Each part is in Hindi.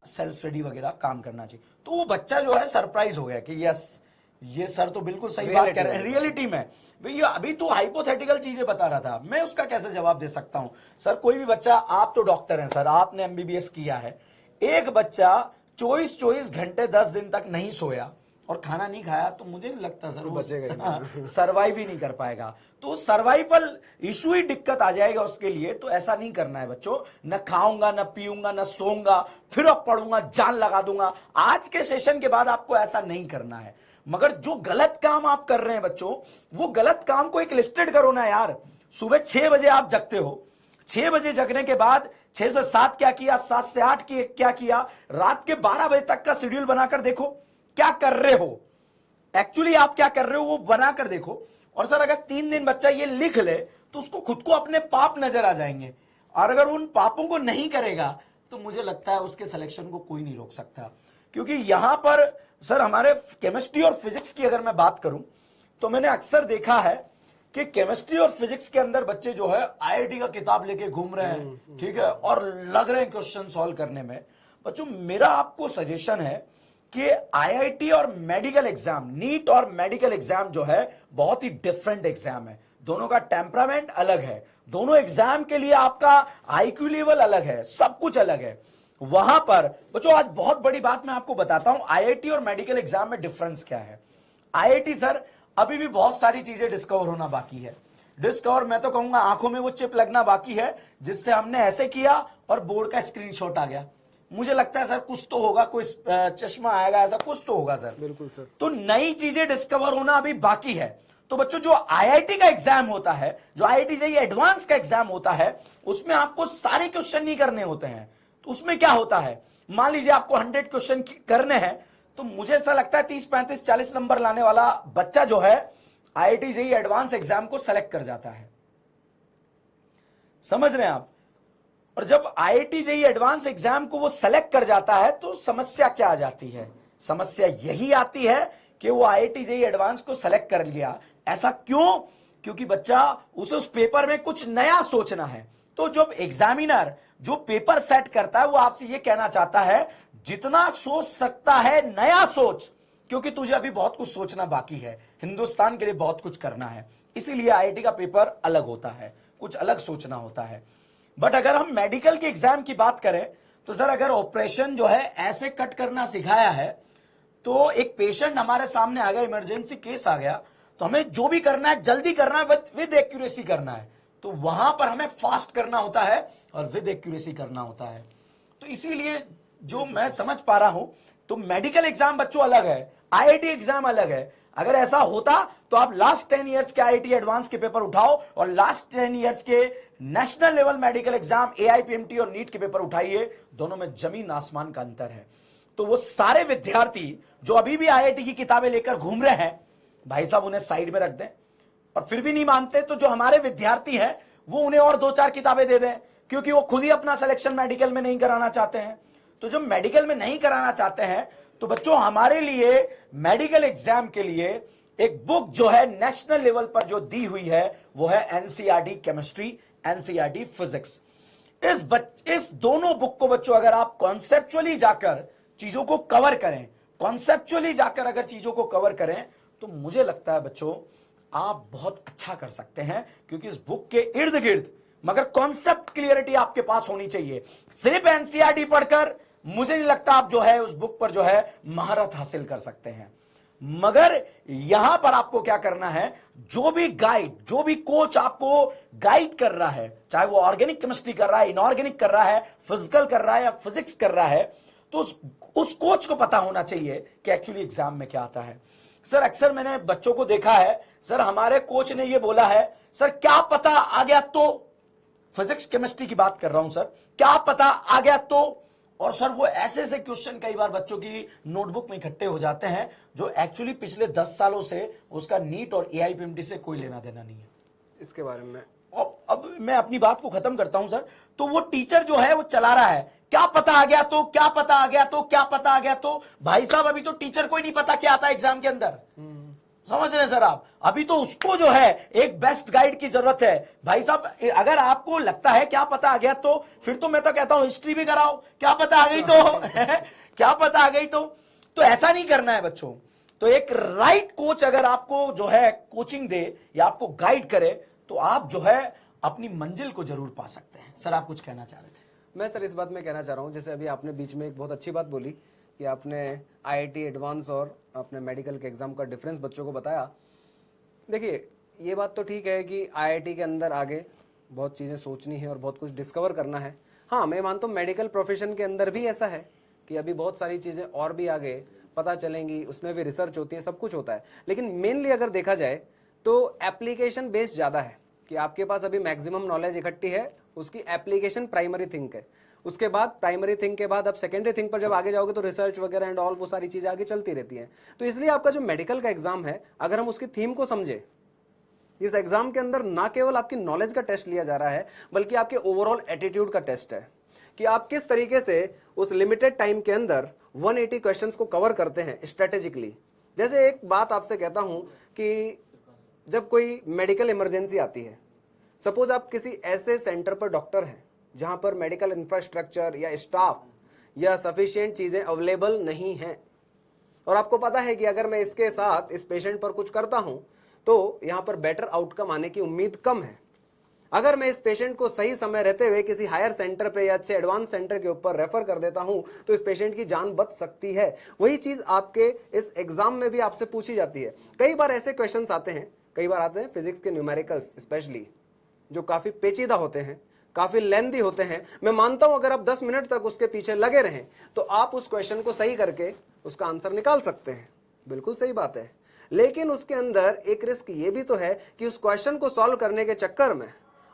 सेल्फ स्टडी वगैरह काम करना चाहिए। तो वो बच्चा जो है सरप्राइज हो गया कि यस ये सर तो बिल्कुल सही बात कर रहे हैं रियलिटी में। भैया अभी तो हाइपोथेटिकल चीजें बता रहा था, मैं उसका कैसे जवाब दे सकता हूं। सर कोई भी बच्चा, आप तो डॉक्टर हैं सर, आपने एमबीबीएस किया है, एक बच्चा 24 घंटे 10 दिन तक नहीं सोया और खाना नहीं खाया तो मुझे नहीं लगता सर वो सर्वाइव ही नहीं कर पाएगा। तो सर्वाइवल इशू ही दिक्कत आ जाएगा उसके लिए। तो ऐसा नहीं करना है बच्चों, न खाऊंगा न पीऊंगा न सोऊंगा फिर अब पढ़ूंगा जान लगा दूंगा। आज के सेशन के बाद आपको ऐसा नहीं करना है। मगर जो गलत काम आप कर रहे हैं बच्चों, वो गलत काम को एक लिस्टेड करो ना यार। सुबह 6 बजे आप जगते हो, 6 बजे जगने के बाद 6 से 7 क्या किया, 7 से 8 क्या किया, रात के 12 बजे तक का शेड्यूल बनाकर देखो क्या कर रहे हो, एक्चुअली आप क्या कर रहे हो वो बनाकर देखो। और सर अगर 3 दिन बच्चा ये लिख ले तो उसको खुद को अपने पाप नजर आ जाएंगे, और अगर उन पापों को नहीं करेगा तो मुझे लगता है उसके सिलेक्शन को कोई नहीं रोक सकता। क्योंकि यहां पर सर हमारे केमिस्ट्री और फिजिक्स की अगर मैं बात करूं तो मैंने अक्सर देखा है कि केमिस्ट्री और फिजिक्स के अंदर बच्चे जो है आईआईटी का किताब लेके घूम रहे हैं, ठीक है, और लग रहे हैं क्वेश्चन सॉल्व करने में। बच्चों मेरा आपको सजेशन है कि आईआईटी और मेडिकल एग्जाम, नीट और मेडिकल एग्जाम जो है बहुत ही डिफरेंट एग्जाम है। दोनों का टेम्परामेंट अलग है, दोनों एग्जाम के लिए आपका आईक्यू लेवल अलग है, सब कुछ अलग है। वहां पर बच्चों आज बहुत बड़ी बात मैं आपको बताता हूं, आईआईटी और मेडिकल एग्जाम में डिफरेंस क्या है। आईआईटी सर अभी भी बहुत सारी चीजें डिस्कवर होना बाकी है। डिस्कवर मैं तो कहूंगा आंखों में वो चिप लगना बाकी है जिससे हमने ऐसे किया और बोर्ड का स्क्रीनशॉट आ गया। मुझे लगता है सर कुछ तो होगा, कोई चश्मा आएगा, ऐसा कुछ तो होगा सर। बिल्कुल सर। तो नई चीजें डिस्कवर होना अभी बाकी है। तो बच्चों जो आईआईटी का एग्जाम होता है, जो आईआईटी जेईई एडवांस का एग्जाम होता है, उसमें आपको सारे क्वेश्चन नहीं करने होते हैं। तो उसमें क्या होता है, मान लीजिए आपको 100 क्वेश्चन करने हैं, तो मुझे ऐसा लगता है 30, 35, 40 नंबर लाने वाला बच्चा जो है आईआईटी जेईई एडवांस एग्जाम को सेलेक्ट कर जाता है। समझ रहे हैं आप। और जब आईआईटी जेईई एडवांस एग्जाम को वो सेलेक्ट कर जाता है तो समस्या क्या आ जाती है, समस्या यही आती है कि वो आईआईटी जेईई एडवांस को सेलेक्ट कर लिया। ऐसा क्यों? क्योंकि बच्चा उसे उस पेपर में कुछ नया सोचना है। तो जब एग्जामिनर जो पेपर सेट करता है वो आपसे ये कहना चाहता है जितना सोच सकता है नया सोच, क्योंकि तुझे अभी बहुत कुछ सोचना बाकी है, हिंदुस्तान के लिए बहुत कुछ करना है। इसीलिए आईआईटी का पेपर अलग होता है, कुछ अलग सोचना होता है। बट अगर हम मेडिकल के एग्जाम की बात करें तो सर अगर ऑपरेशन जो है ऐसे कट करना सिखाया है, तो एक पेशेंट हमारे सामने आ गया, इमरजेंसी केस आ गया, तो हमें जो भी करना है जल्दी करना है, विद एक्यूरेसी करना है। तो वहां पर हमें फास्ट करना होता है और विद एक्यूरेसी करना होता है। तो इसीलिए जो मैं समझ पा रहा हूं, तो मेडिकल एग्जाम बच्चों अलग है, आईआईटी एग्जाम अलग है। अगर ऐसा होता तो आप लास्ट 10 इयर्स के आईआईटी एडवांस के पेपर उठाओ और लास्ट 10 इयर्स के national level medical exam AIPMT और नीट के पेपर उठाइए, दोनों में जमीन आसमान का अंतर है। तो वो सारे विद्यार्थी जो अभी भी आईआईटी की किताबें लेकर घूम रहे हैं, भाई साहब उन्हें साइड में रख दें, और फिर भी नहीं मानते तो जो हमारे विद्यार्थी हैं वो उन्हें और 2-4 किताबें दे दें, क्योंकि वो खुद ही अपना सिलेक्शन मेडिकल में नहीं कराना चाहते हैं। तो जो मेडिकल में नहीं कराना चाहते हैं, तो बच्चों हमारे लिए मेडिकल एग्जाम के लिए एक बुक जो है नेशनल लेवल पर जो दी हुई है वो है एनसीईआरटी केमिस्ट्री, एनसीईआरटी फिजिक्स। इस दोनों बुक को बच्चों अगर आप कॉन्सेप्चुअली जाकर चीजों को कवर करें, कॉन्सेप्चुअली जाकर अगर चीजों को कवर करें, तो मुझे लगता है बच्चों आप बहुत अच्छा कर सकते हैं। क्योंकि इस बुक के इर्द गिर्द मगर कॉन्सेप्ट क्लियरिटी आपके पास होनी चाहिए। सिर्फ एनसीईआरटी पढ़कर मुझे नहीं लगता आप जो है उस बुक पर जो है महारत हासिल कर सकते हैं। मगर यहां पर आपको क्या करना है, जो भी गाइड, जो भी कोच आपको गाइड कर रहा है, चाहे वो ऑर्गेनिक केमिस्ट्री कर रहा है, इनऑर्गेनिक कर रहा है, फिजिकल कर रहा है या फिजिक्स कर रहा है, तो उस कोच को पता होना चाहिए कि एक्चुअली एग्जाम में क्या आता है। सर अक्सर मैंने बच्चों को देखा है, सर हमारे कोच ने ये बोला है, सर क्या पता आ गया तो, फिजिक्स केमिस्ट्री की बात कर रहा हूं सर, क्या पता आ गया तो। और सर वो ऐसे ऐसे क्वेश्चन कई बार बच्चों की नोटबुक में इकट्ठे हो जाते हैं जो एक्चुअली पिछले 10 सालों से उसका नीट और एआईपीएमटी से कोई लेना देना नहीं है। इसके बारे में अब मैं अपनी बात को खत्म करता हूं सर। तो वो टीचर जो है वो चला रहा है, क्या पता आ गया तो, क्या पता आ गया तो, क्या पता आ गया तो। भाई साहब अभी तो टीचर को ही नहीं पता क्या आता है एग्जाम के अंदर। समझ रहे हैं सर आप? अभी तो उसको जो है एक बेस्ट गाइड की जरूरत है भाई साहब। अगर आपको लगता है क्या पता आ गया, तो फिर तो मैं तो कहता हूं हिस्ट्री भी कराओ, क्या पता आ गई तो क्या पता आ गई तो ऐसा नहीं करना है बच्चों। तो एक राइट कोच अगर आपको जो है कोचिंग दे या आपको गाइड करे, तो आप जो है अपनी मंजिल को जरूर पा सकते हैं। सर आप कुछ कहना चाह रहे थे? मैं सर इस बात में कहना चाह रहा हूँ, जैसे अभी आपने बीच में एक बहुत अच्छी बात बोली कि आपने आईआईटी एडवांस और अपने मेडिकल के एग्जाम का डिफरेंस बच्चों को बताया। देखिए ये बात तो ठीक है कि आईआईटी के अंदर आगे बहुत चीज़ें सोचनी है और बहुत कुछ डिस्कवर करना है। हाँ, मैं मानता हूँ मेडिकल प्रोफेशन के अंदर भी ऐसा है कि अभी बहुत सारी चीज़ें और भी आगे पता चलेंगी, उसमें भी रिसर्च होती है, सब कुछ होता है। लेकिन मेनली अगर देखा जाए तो एप्लीकेशन बेस्ड ज़्यादा है कि आपके पास अभी मैक्सिमम नॉलेज इकट्ठी है, उसकी एप्लीकेशन प्राइमरी थिंक है। उसके बाद प्राइमरी थिंग के बाद आप सेकेंडरी थिंग पर जब आगे जाओगे तो रिसर्च वगैरह एंड ऑल वो सारी चीजें आगे चलती रहती हैं। तो इसलिए आपका जो मेडिकल का एग्जाम है, अगर हम उसकी थीम को समझे, इस एग्जाम के अंदर ना केवल आपकी नॉलेज का टेस्ट लिया जा रहा है बल्कि आपके ओवरऑल एटीट्यूड का टेस्ट है कि आप किस तरीके से उस लिमिटेड टाइम के अंदर 180 क्वेश्चंस को कवर करते हैं स्ट्रेटेजिकली। जैसे एक बात आपसे कहता हूं कि जब कोई मेडिकल इमरजेंसी आती है, सपोज आप किसी ऐसे सेंटर पर डॉक्टर हैं जहां पर मेडिकल इंफ्रास्ट्रक्चर या स्टाफ या सफिशिएंट चीजें अवेलेबल नहीं हैं, और आपको पता है कि अगर मैं इसके साथ इस पेशेंट पर कुछ करता हूं तो यहां पर बेटर आउटकम आने की उम्मीद कम है। अगर मैं इस पेशेंट को सही समय रहते हुए किसी हायर सेंटर पे या अच्छे एडवांस सेंटर के ऊपर रेफर कर देता हूं तो इस पेशेंट की जान बच सकती है। वही चीज आपके इस एग्जाम में भी आपसे पूछी जाती है। कई बार ऐसे क्वेश्चंस आते हैं, कई बार आते हैं फिजिक्स के न्यूमेरिकल्स स्पेशली, जो काफी पेचीदा होते हैं, काफी लेंथी होते हैं। मैं मानता हूं अगर आप 10 मिनट तक उसके पीछे लगे रहें तो आप उस क्वेश्चन को सही करके उसका आंसर निकाल सकते हैं, बिल्कुल सही बात है। लेकिन उसके अंदर एक रिस्क ये भी तो है कि उस क्वेश्चन को सॉल्व करने के चक्कर में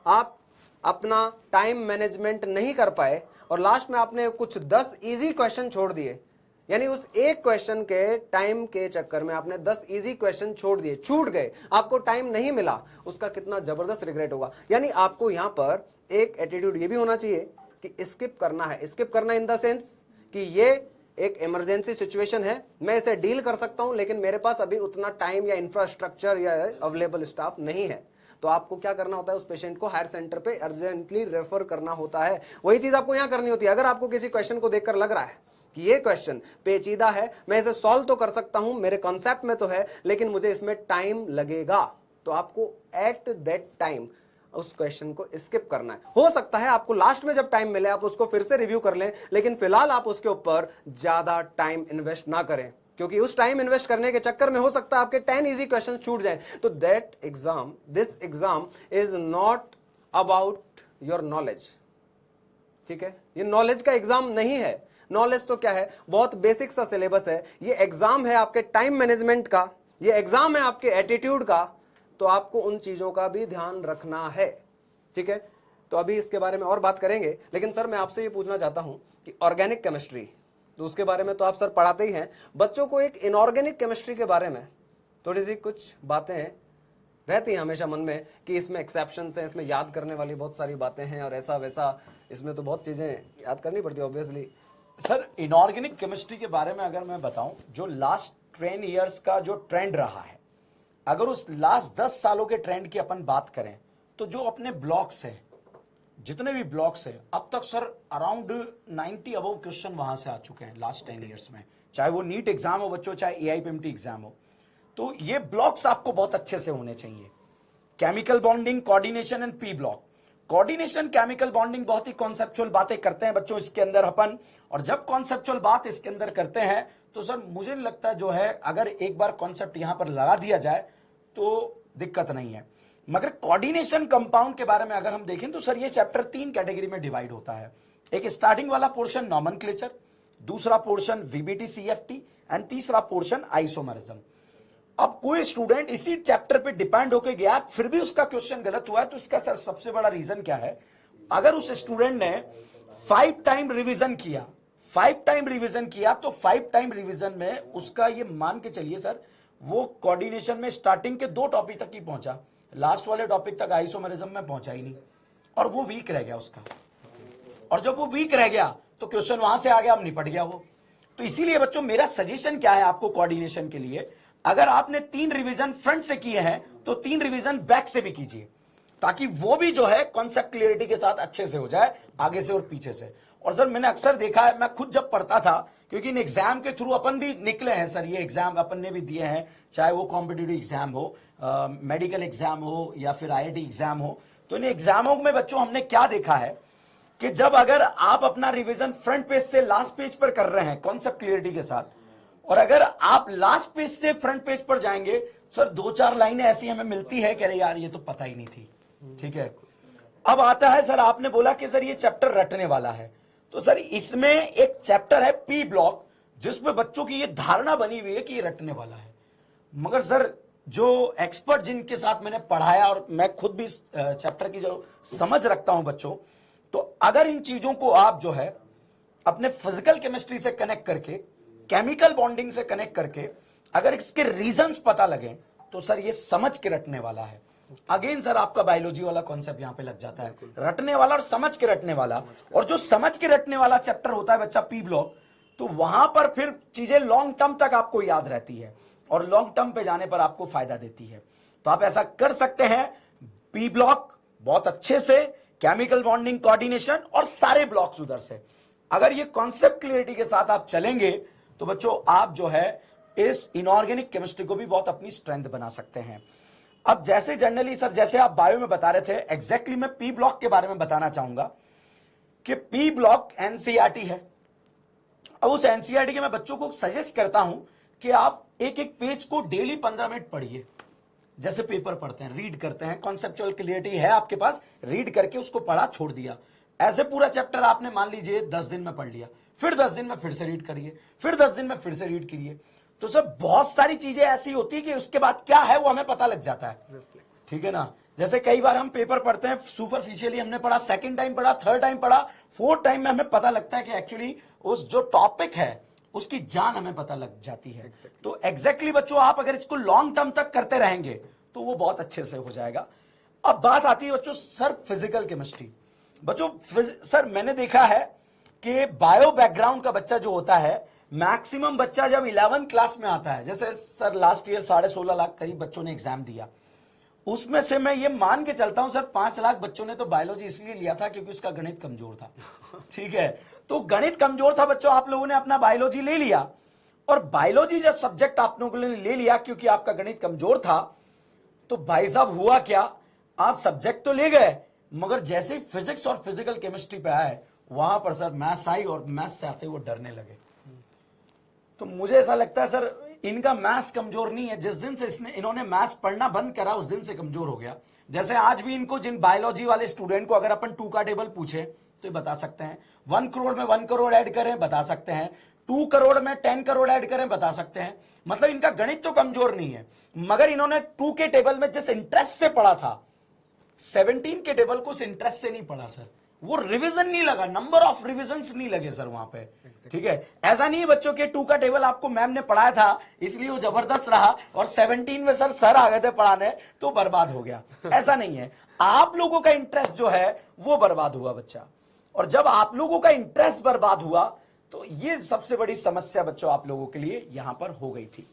आप अपना टाइम मैनेजमेंट नहीं कर पाए और लास्ट में आपने कुछ 10 इजी क्वेश्चन छोड़ दिए, यानी उस एक क्वेश्चन के टाइम के चक्कर में आपने 10 इजी क्वेश्चन छोड़ दिए, छूट गए, आपको टाइम नहीं मिला, उसका कितना जबरदस्त रिग्रेट होगा। यानी आपको यहां पर एक एटीट्यूड ये भी होना चाहिए कि स्किप करना है। स्किप करना इन द सेंस कि ये एक इमरजेंसी सिचुएशन है, मैं इसे डील कर सकता हूं लेकिन मेरे पास अभी उतना टाइम या इंफ्रास्ट्रक्चर या अवेलेबल स्टाफ नहीं है, तो आपको क्या करना होता है, उस पेशेंट को हायर सेंटर पे अर्जेंटली रेफर करना होता है। वही चीज आपको यहां करनी होती है। अगर आपको किसी क्वेश्चन को देखकर लग रहा है कि ये क्वेश्चन पेचीदा है, मैं इसे सॉल्व तो कर सकता हूं, मेरे कॉन्सेप्ट में तो है, लेकिन मुझे इसमें टाइम लगेगा, तो आपको एट दैट टाइम उस क्वेश्चन को स्किप करना है। हो सकता है आपको लास्ट में जब टाइम मिले आप उसको फिर से रिव्यू कर लें, लेकिन फिलहाल आप उसके ऊपर ज्यादा टाइम इन्वेस्ट ना करें, क्योंकि उस टाइम इन्वेस्ट करने के चक्कर में हो सकता है आपके 10 इजी क्वेश्चन छूट जाएं। तो that exam, this exam is not about your knowledge, ठीक है? ये नॉलेज का एग्जाम नहीं है। नॉलेज तो क्या है, बहुत बेसिक सा सिलेबस है। ये एग्जाम है आपके टाइम मैनेजमेंट का, ये एग्जाम है आपके एटीट्यूड का, तो आपको उन चीजों का भी ध्यान रखना है, ठीक है? तो अभी इसके बारे में और बात करेंगे, लेकिन सर मैं आपसे ये पूछना चाहता हूं कि ऑर्गेनिक केमिस्ट्री, तो उसके बारे में तो आप सर पढ़ाते ही हैं, बच्चों को एक इनऑर्गेनिक केमिस्ट्री के बारे में थोड़ी सी कुछ बातें रहती हैं हमेशा मन में कि इसमें एक्सेप्शंस हैं, इसमें याद करने वाली बहुत सारी बातें हैं और ऐसा वैसा, इसमें तो बहुत चीजें याद करनी पड़ती है ऑब्वियसली। सर इनऑर्गेनिक केमिस्ट्री के बारे में अगर मैं बताऊं, जो लास्ट 10 इयर्स का जो ट्रेंड रहा है, अगर उस लास्ट 10 सालों के ट्रेंड की अपन बात करें तो जो अपने ब्लॉक्स हैं, जितने भी ब्लॉक्स हैं, अब तक सर अराउंड 90 अबव क्वेश्चन वहां से आ चुके हैं लास्ट 10 इयर्स में, चाहे वो नीट एग्जाम हो बच्चों, चाहे AIPMT एग्जाम हो। तो ये ब्लॉक्स आपको बहुत अच्छे से होने चाहिए। Chemical bonding, coordination and P block. Coordination, chemical bonding बहुत ही कॉन्सेप्चुअल बातें करते हैं बच्चों इसके अंदर अपन, और जब कॉन्सेप्चुअल बात इसके अंदर करते हैं तो सर मुझे नहीं लगता जो है अगर एक बार कॉन्सेप्ट यहां पर लगा दिया जाए तो दिक्कत नहीं है। मगर कोऑर्डिनेशन कंपाउंड के बारे में अगर हम देखें तो सर ये चैप्टर 3 कैटेगरी में डिवाइड होता है। एक स्टार्टिंग वाला पोर्शन नॉमेनक्लेचर, दूसरा पोर्शन VBT CFT एंड तीसरा पोर्शन आइसोमरिज्म। अब कोई स्टूडेंट इसी चैप्टर पे डिपेंड होकर गया फिर भी उसका क्वेश्चन गलत हुआ है, तो इसका सर सबसे बड़ा रीजन क्या है? अगर उस स्टूडेंट ने 5 टाइम रिवीजन किया, 5 टाइम रिवीजन किया, तो 5 टाइम रिवीजन में उसका ये मान के चलिए सर वो कोऑर्डिनेशन में स्टार्टिंग के 2 टॉपिक तक ही पहुंचा, लास्ट वाले टॉपिक तक आइसोमरिज्म में पहुंचा ही नहीं, और वो वीक रह गया उसका। और जब वो वीक रह गया तो क्वेश्चन वहां से आ गया, अब निपट गया वो। तो इसीलिए बच्चों मेरा सजेशन क्या है आपको कोऑर्डिनेशन के लिए, अगर आपने 3 रिवीजन फ्रंट से किए हैं तो 3 रिवीजन बैक से भी कीजिए, ताकि वो भी जो है कॉन्सेप्ट क्लियरिटी के साथ अच्छे से हो जाए, आगे से और पीछे से। और सर मैंने अक्सर देखा है, मैं खुद जब पढ़ता था, क्योंकि इन एग्जाम के थ्रू अपन भी निकले हैं सर, ये एग्जाम अपन ने भी दिए हैं, चाहे वो कॉम्पिटिटिव एग्जाम हो, मेडिकल एग्जाम हो या फिर IIT एग्जाम हो। तो इन एग्जामों में बच्चों हमने क्या देखा है कि जब अगर आप अपना रिवीजन फ्रंट पेज से लास्ट पेज पर कर रहे हैं कॉन्सेप्ट क्लियरिटी के साथ, और अगर आप लास्ट पेज से फ्रंट पेज पर जाएंगे, सर 2-4 लाइनें ऐसी हमें मिलती है कि अरे यार ये तो पता ही नहीं थी। ठीक है, अब आता है सर, आपने बोला कि सर ये चैप्टर रटने वाला है, तो सर इसमें एक चैप्टर है पी ब्लॉक, जिसमें बच्चों की ये धारणा बनी हुई है कि ये रटने वाला है। मगर सर जो एक्सपर्ट जिनके साथ मैंने पढ़ाया, और मैं खुद भी चैप्टर की जो समझ रखता हूं बच्चों, तो अगर इन चीजों को आप जो है अपने फिजिकल केमिस्ट्री से कनेक्ट करके, केमिकल बॉन्डिंग से कनेक्ट करके, अगर इसके रीजंस पता लगे, तो सर ये समझ के रटने वाला है। अगेन सर आपका बायोलॉजी वाला कॉन्सेप्ट यहां पे लग जाता है, रटने वाला और समझ के रटने वाला। और जो समझ के रटने वाला चैप्टर होता है बच्चा पी ब्लॉक, तो वहां पर फिर चीजें लॉन्ग टर्म तक आपको याद रहती है, और लॉन्ग टर्म पे जाने पर आपको फायदा देती है। तो आप ऐसा कर सकते हैं, पी ब्लॉक बहुत अच्छे से, केमिकल बॉन्डिंग, कोऑर्डिनेशन और सारे ब्लॉक्स उधर से। अगर ये कॉन्सेप्ट क्लियरिटी के साथ आप चलेंगे तो बच्चों आप जो है इस इनऑर्गेनिक केमिस्ट्री को भी बहुत अपनी स्ट्रेंथ बना सकते हैं। अब जैसे जनरली सर, जैसे आप बायो में बता रहे थे, एग्जैक्टली मैं पी ब्लॉक के बारे में बताना चाहूंगा कि पी ब्लॉक एनसीईआरटी है। अब उस एनसीईआरटी के मैं बच्चों को सजेस्ट करता हूं कि आप एक एक पेज को डेली 15 मिनट पढ़िए, जैसे पेपर पढ़ते हैं, रीड करते हैं, कॉन्सेप्चुअल क्लियरिटी है आपके पास, रीड करके उसको पढ़ा, छोड़ दिया। ऐसे पूरा चैप्टर आपने मान लीजिए 10 दिन में पढ़ लिया, फिर 10 दिन में फिर से रीड करिए, फिर 10 दिन में फिर से रीड करिए। तो सर बहुत सारी चीजें ऐसी होती है कि उसके बाद क्या है वो हमें पता लग जाता है। ठीक है ना, जैसे कई बार हम पेपर पढ़ते हैं, सुपरफिशियली हमने पढ़ा, सेकंड टाइम पढ़ा, थर्ड टाइम पढ़ा, फोर्थ टाइम में हमें पता लगता है कि एक्चुअली उस जो टॉपिक है उसकी जान हमें पता लग जाती है। तो एग्जैक्टली बच्चों आप अगर इसको लॉन्ग टर्म तक करते रहेंगे तो वो बहुत अच्छे से हो जाएगा। अब बात आती है बच्चों सर फिजिकल केमिस्ट्री। बच्चों सर मैंने देखा है कि बायो बैकग्राउंड का बच्चा जो होता है, मैक्सिमम बच्चा जब 11th क्लास में आता है, जैसे सर लास्ट ईयर 16.5 लाख करीब बच्चों ने एग्जाम दिया, उसमें से मैं ये मान के चलता हूं सर 5 लाख बच्चों ने तो बायोलॉजी इसलिए लिया था क्योंकि उसका गणित कमजोर था। ठीक है, तो गणित कमजोर था बच्चों, आप लोगों ने अपना बायोलॉजी ले लिया, और बायोलॉजी जब सब्जेक्ट आप लोगों ने ले लिया क्योंकि आपका गणित कमजोर था, तो भाई साहब हुआ क्या, आप सब्जेक्ट तो ले गए, मगर जैसे फिजिक्स और फिजिकल केमिस्ट्री पे आए, वहां पर सर मैथ्स आई, और मैथ्स से आते वो डरने लगे। तो मुझे ऐसा लगता है सर इनका मैथ्स कमजोर नहीं है, जिस दिन से इन्होंने मैथ्स पढ़ना बंद करा उस दिन से कमजोर हो गया। जैसे आज भी इनको, जिन बायोलॉजी वाले स्टूडेंट को अगर अपन 2 का टेबल पूछे तो ये बता सकते हैं, 1 करोड़ में 1 करोड़ ऐड करें बता सकते हैं, 2 करोड़ में 10 करोड़ ऐड करें बता सकते हैं। मतलब इनका गणित तो कमजोर नहीं है, मगर इन्होंने 2 के टेबल में जिस इंटरेस्ट से पढ़ा था, 17 के टेबल को उस इंटरेस्ट से नहीं पढ़ा सर, वो रिवीजन नहीं लगा, नंबर ऑफ रिविजन्स नहीं लगे सर वहां पे। ठीक है, ऐसा नहीं है बच्चों के 2 का टेबल आपको मैम ने पढ़ाया था इसलिए वो जबरदस्त रहा, और 17 में सर आ गए थे पढ़ाने तो बर्बाद हो गया। ऐसा नहीं है, आप लोगों का इंटरेस्ट जो है वो बर्बाद हुआ बच्चा, और जब आप लोगों का इंटरेस्ट बर्बाद हुआ तो ये सबसे बड़ी समस्या बच्चों आप लोगों के लिए यहां पर हो गई थी।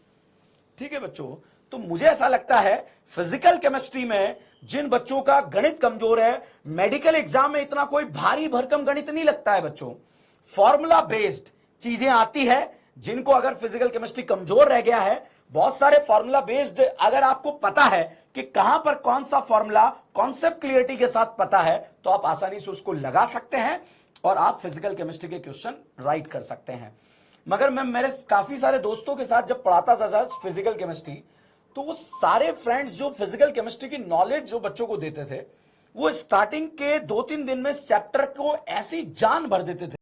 ठीक है बच्चों, तो मुझे ऐसा लगता है फिजिकल केमिस्ट्री में जिन बच्चों का गणित कमजोर है, मेडिकल एग्जाम में इतना कोई भारी भरकम गणित नहीं लगता है बच्चों, फॉर्मूला बेस्ड चीजें आती है। जिनको अगर फिजिकल केमिस्ट्री कमजोर रह गया है, बहुत सारे फॉर्मूला बेस्ड अगर आपको पता है कि कहां पर कौन सा फॉर्मूला कॉन्सेप्ट क्लियरिटी के साथ पता है, तो आप आसानी से उसको लगा सकते हैं और आप फिजिकल केमिस्ट्री के क्वेश्चन राइट कर सकते हैं। मगर मैं मेरे काफी सारे दोस्तों के साथ जब पढ़ाता था फिजिकल केमिस्ट्री, तो वो सारे फ्रेंड्स जो फिजिकल केमिस्ट्री की नॉलेज जो बच्चों को देते थे, वो स्टार्टिंग के 2-3 दिन में इस चैप्टर को ऐसी जान भर देते थे